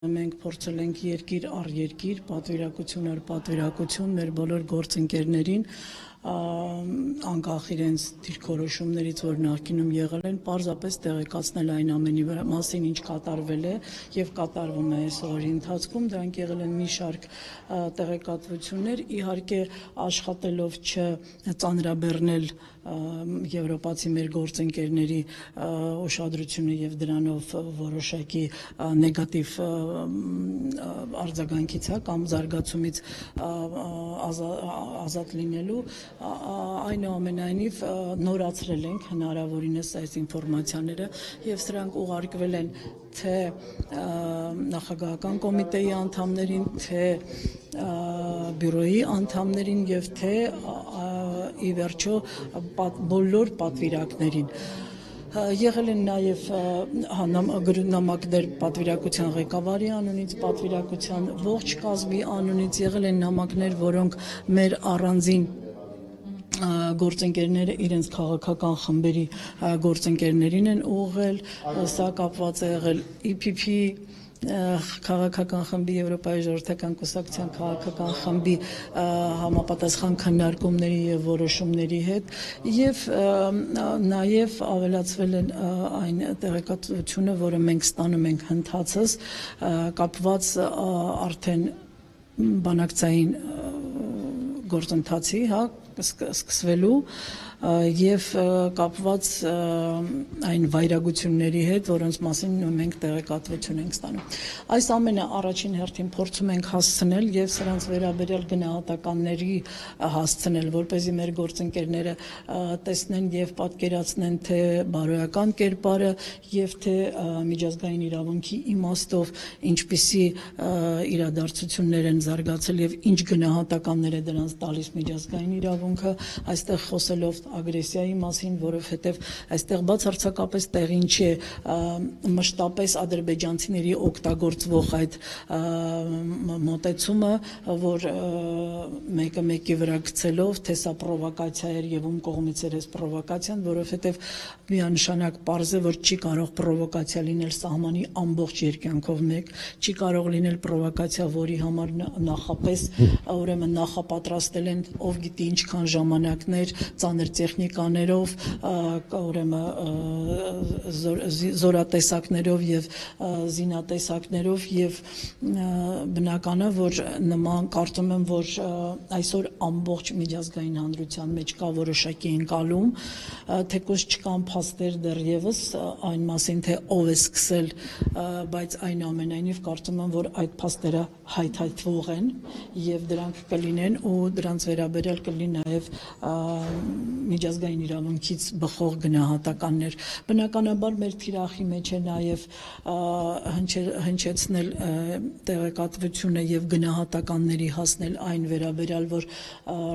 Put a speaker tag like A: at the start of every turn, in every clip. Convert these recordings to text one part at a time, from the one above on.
A: Մենք փորձել ենք երկիր առ երկիր, պատվիրակություն առ պատվիրակություն մեր բոլոր գործընկերներին անկախ իրենց դիրքորոշումներից, որ նախկինում եղել են, պարզապես տեղեկացնել այն ամենի մասին, ինչ կատարվել է եւ կատարվում է այս օրերի ընթացքում, դրանք եղել են մի շարք տեղեկատվություններ, իհարկե աշխատելով չծանրաբեռնել եվրոպացի մեր գործընկերների ուշադրությունը եւ դրանով որոշակի նեգատիվ արձագանքից կամ զարգացումից ազատ լինելու այնուամենայնիվ նորացրել ենք հնարավորինս այս ինֆորմացիաները եւ սրանք ուղարկվել են թե նախագահական կոմիտեի անդամներին, թե բյուրոյի անդամներին եւ թե ի վերջո բոլոր պատվիրակներին եղել են նաև նամակներ պատվիրակության ղեկավարի անունից, պատվիրակության ողջ կազմի անունից, եղել են նամակներ, որոնք մեր առանձին գործընկերները իրենց քաղաքական խմբերի գործընկերներին են ուղղել, սա կապված է եղել EPP քաղաքական խմբի Եվրոպայի ժողովրդական կուսակցության քաղաքական խմբի համապատասխան քննարկումների եւ որոշումների հետ եւ նաեւ ավելացվել են այն տեղեկատվությունը, որը մենք ստանում ենք հնդածս կապված արդեն բանակցային գործընթացի, սկսվելու եւ կապված այն վայրագությունների հետ, որոնց մասին մենք տեղեկատվություն ենք ստանում։ Այս ամենը առաջին հերթին փորձում ենք հասցնել եւ սրանց վերաբերյալ գնահատականների հասցնել, որպեսզի մեր գործընկերները տեսնեն եւ պատկերացնեն թե բարոյական կերպարը եւ թե միջազգային իրավունքի իմաստով ինչպիսի իրադարձություններ են զարգացել եւ ինչ գնահատականներ է դրանց տալիս միջազգային իրավունքը, այստեղ խոսելով ագրեսիայի մասին, որովհետև այստեղ բացարձակապես տեղին չէ մշտապես ադրբեջանցիների օգտագործվող այդ մոտեցումը, որ մեկը մեկի վրա գցելով, թե սա պրովոկացիա էր եւ ում կողմից էր այս պրովոկացիան, որովհետև միանշանակ պարզ է, որ չի կարող պրովոկացիա լինել սահմանի ամբողջ երկայնքով մեկ, չի կարող լինել պրովոկացիա, որի համար նախապես ուրեմն նախապատրաստել են ով գիտի ինչքան ժամանակներ ծանր տեխնիկաներով, ուրեմն զորատեսակներով եւ զինատեսակներով եւ բնական է, որ նման կարծում եմ, որ այսօր ամբողջ միջազգային հանրության մեջ կա որոշակի ընկալում, թեկուզ չկան փաստեր դեռևս այն մասին, թե ով է սկսել, բայց այնուամենայնիվ կարծում եմ, որ այդ փաստերը հայթայթվող են եւ դրանք կլինեն ու դրանց վերաբերյալ կլինի նաեւ միջազգային իրավունքից բխող գնահատականներ։ Բնականաբար մեր թիրախի մեջ է նաև հնչեցնել տեղեկատվությունը եւ գնահատականների հասնել այն վերաբերյալ, որ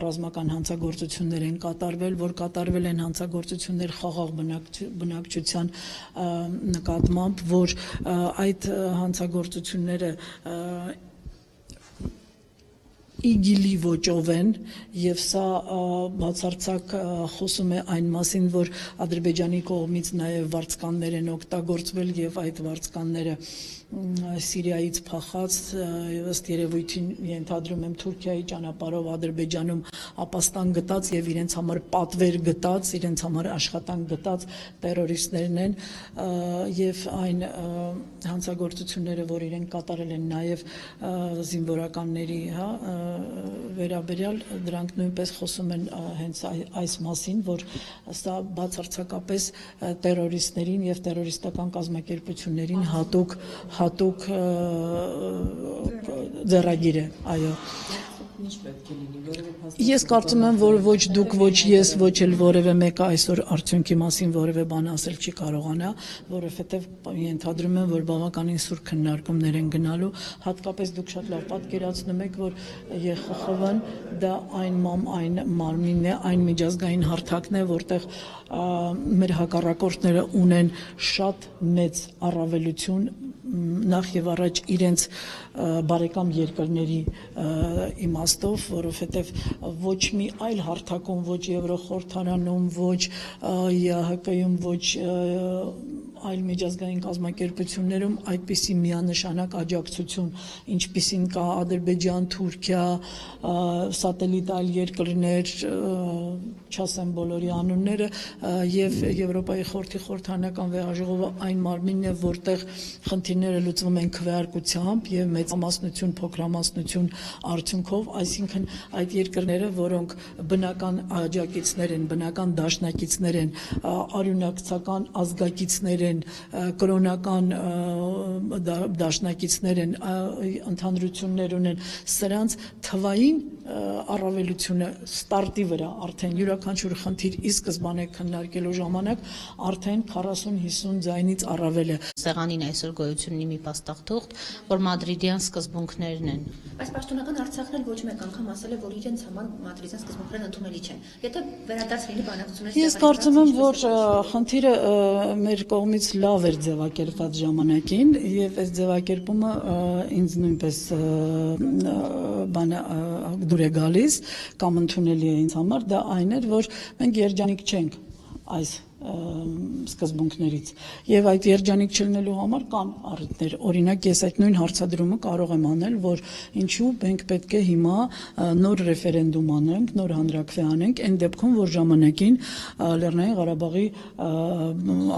A: ռազմական հանցագործություններ են կատարվել, որ կատարվել են հանցագործություններ խաղաղ բնակչության նկատմամբ, որ այդ հանցագործությունները իգիլի ոճով են եւ սա բացարձակ խոսում է այն մասին, որ Ադրբեջանի կողմից նաեւ վարձկաններ են օգտագործվել եւ այդ վարձկանները Սիրիայից փախած ըստ երևույթին ենթադրում եմ Թուրքիայի ճանապարհով Ադրբեջանում ապաստան գտած եւ իրենց համար պատվեր գտած, իրենց համար աշխատանք գտած տերորիստներն են եւ այն հանցագործությունները, որ իրենք կատարել են նաեւ զինվորականների, վերաբերյալ դրանք նույնպես խոսում են հենց այս մասին, որ սա բացարձակապես տերորիստներին եւ տերորիստական կազմակերպություններին հատուկ ձեռագիր է, այո։ Ես կարծում եմ, որ ոչ դուք, ոչ ես, ոչ էլ որևէ մեկը այսօր արդյունքի մասին որևէ բան ասել չի կարողանա, որովհետև ենթադրում եմ, որ բավականին սուր քննարկումներ են գնալու, հատկապես դուք շատ լավ պատկերացնում եք, որ ԵԽԽՎ-ն դա այն մարմինն է, այն միջազգային հարթակն է, որտեղ մեր հակառակորդները ունեն շատ մեծ առավելություն նախ եւ առաջ իրենց բարեկամ երկրների իմաստով, որովհետեւ ոչ մի այլ հարթակում, ոչ Եվրոխորհրդարանում, ոչ ԵԱՀԿ-ում, ոչ այլ միջազգային կազմակերպություններում այդպիսի միանշանակ աջակցություն, ինչպիսին կա Ադրբեջան, Թուրքիա, սատելիտ այլ երկրներ, չասեմ բոլորի անունները, եւ Եվրոպայի խորհրդի խորհրդանական վեհաժողովը այն մարմինն է, որտեղ խնդիրները լուծվում են քվեարկությամբ եւ մեծամասնություն, փոքրամասնություն արդյունքով, այսինքն այդ երկրները, որոնք բնական աջակիցներ են, բնական դաշնակիցներ են, արյունակցական ազգակիցներ են, կրոնական դաշնակիցներ են, ընդհանրություններ ունեն, սրանց թվային առավելությունը ստարտի վրա արդեն յուրաքանչյուր խնդիր ի սկզբանե քննարկելու ժամանակ արդեն 40-50 ձայնից առավել է։
B: Սեղանին այսօր գոյություն ունի մի փաստաղթուղթ, որ մադրիդյան սկզբունքներն են։
C: Այս պաշտոնական Արցախն էլ ոչ մեկ անգամ ասել է, որ իրենց համար մադրիդյան սկզբունքներն ընդունելի չեն։ Եթե վերադարձ լինի բանակցություններ։
A: Ես կարծում եմ, որ խնդիրը մեր կողմից լավ էր ձևակերպված ժամանակին եւ այս ձևակերպումը ինձ նույնպես դուր է գալիս կամ ընդունելի է ինձ համար, դա այն էր, որ մենք երջանիկ չենք այս սկզբունքներից եւ այդ երջանիկ չլինելու համար կան առիթներ, օրինակ ես այդ նույն հարցադրումը կարող եմ անել, որ ինչու մենք պետք է հիմա նոր ռեֆերենդում անենք, նոր հանրաքվե անենք, այն դեպքում, որ ժամանակին Լեռնային Ղարաբաղի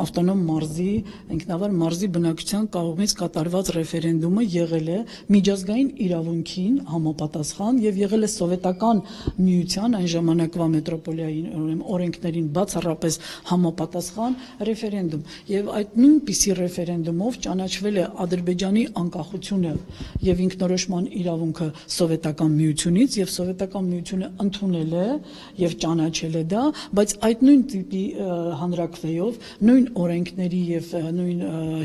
A: ավտոնոմ մարզի, ինքնավար մարզի բնակչության կողմից կատարված ռեֆերենդումը եղել է միջազգային իրավունքին համապատասխան եւ եղել է սովետական միության այն ժամանակվա մետրոպոլիայի օրենքներին բացառապես համապատասխան ռեֆերենդում եւ այդ նույնպիսի ռեֆերենդումով ճանաչվել է Ադրբեջանի անկախությունը եւ ինքնորոշման իրավունքը սովետական միությունից եւ սովետական միությունը ընդունել է եւ ճանաչել է դա, բայց այդ նույն տիպի հանրաքվեով նույն օրենքների եւ նույն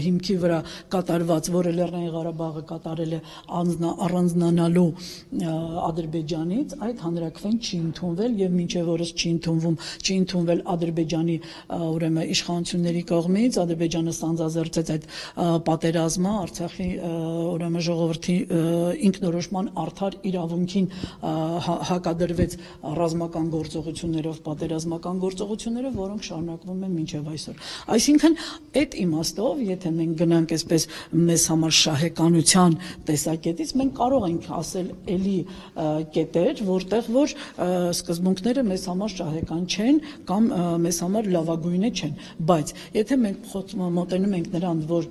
A: հիմքի վրա կատարված, որը Լեռնային Ղարաբաղը կատարել է առանձնանալու Ադրբեջանից, այդ հանրաքվեն չի ընդունվել եւ մինչեւ օրս չի ընդունվել Ադրբեջանի ուրեմն իշխանությունների կողմից, Ադրբեջանը սանձազերծեց այդ պատերազմը, Արցախի ուրեմն ժողովրդի ինքնորոշման արդար իրավունքին հակադրվեց ռազմական գործողություններով, պատերազմական գործողություններով, որոնք շարունակվում են մինչև այսօր։ Այսինքն այդ իմաստով, եթե մենք գնանք այսպես մեզ համար շահեկանության տեսակետից, մենք կարող ենք ասել էլի կետեր, որտեղ որ սկզբունքները մեզ համար շահեկան չեն կամ մեզ համար լավագույնը չեն, բայց եթե մենք մոտենում ենք նրան, որ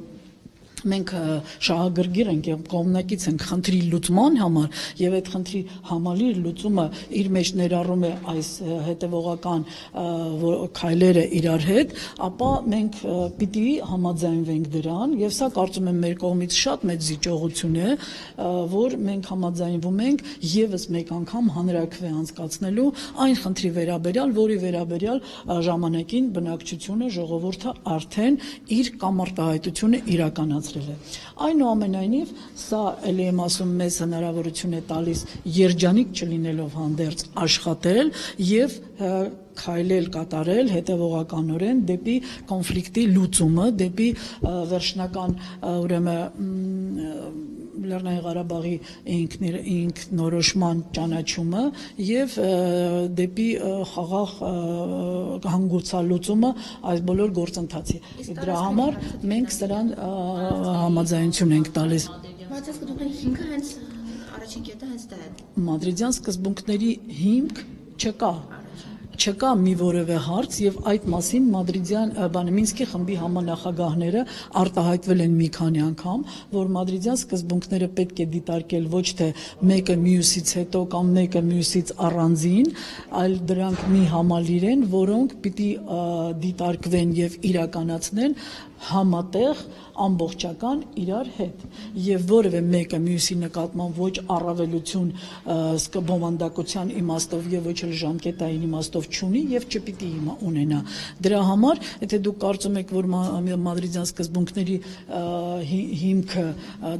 A: մենք շահագրգիռ ենք եւ կողմնակից ենք խնդրի լուծման համար եւ այդ խնդրի համալիր լուծումը իր մեջ ներառում է այս հետեւողական քայլերը իրար հետ, ապա մենք պիտի համաձայնվենք դրան եւ սա կարծում եմ մեր կողմից շատ մեծ զիջողություն է, որ մենք համաձայնվում ենք եւս մեկ անգամ հանրաքվե անցկացնելու այն խնդրի վերաբերյալ, որի վերաբերյալ ժամանակին բնակչությունը, ժողովուրդը արդեն իր կամարտահայտությունը իրականացրել է։ Այնուամենայնիվ, սա ելի եմ ասում մեզ հնարավորություն է տալիս երջանիկ չլինելով հանդերձ աշխատել եւ քայլել կատարել հետևողականորեն դեպի կոնֆլիկտի լուծումը, դեպի վերջնական ուրեմն Լեռնային Ղարաբաղի ինքնորոշման ճանաչումը եւ դեպի խաղաղ հանգուցալուծումը այս բոլոր գործընթացի։ Դրա համար մենք սրան համաձայնություն ենք տալիս։
C: Մադրիդյան սկզբունքների հիմքը հենց առաջին կետը հենց դա է։
A: Մադրիդյան սկզբունքների հիմք չկա մի որևէ հարց եւ այդ մասին Մադրիդյան Մինսկի խմբի համանախագահները արտահայտվել են մի քանի անգամ, որ Մադրիդյան սկզբունքները պետք է դիտարկել ոչ թե մեկը մյուսից հետո կամ մեկը մյուսից առանձին, այլ դրանք մի համալիր են, որոնք պիտի դիտարկվեն եւ իրականացնեն համատեղ ամբողջական իրար հետ եւ որևէ մեկը մյուսի նկատմամբ ոչ առավելություն բովանդակության իմաստով եւ ոչ էլ ժամկետային իմաստով չունի եւ չպիտի ունենա։ Դրա համար, եթե դուք կարծում եք, որ Մադրիդյան սկզբունքների հիմքը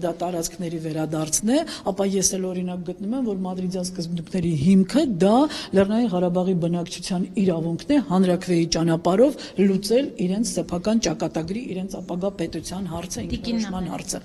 A: դա տարածքների վերադարձն է, ապա ես էլ օրինակ գտնում եմ, որ Մադրիդյան սկզբունքների հիմքը դա Լեռնային Ղարաբաղի բնակչության իրավունքն է հանրաքվեի ճանապարհով լուծել իրենց սեփական ճակատագրի, իրենց ապագա պետության հարցը, ինքնորոշման հարցը։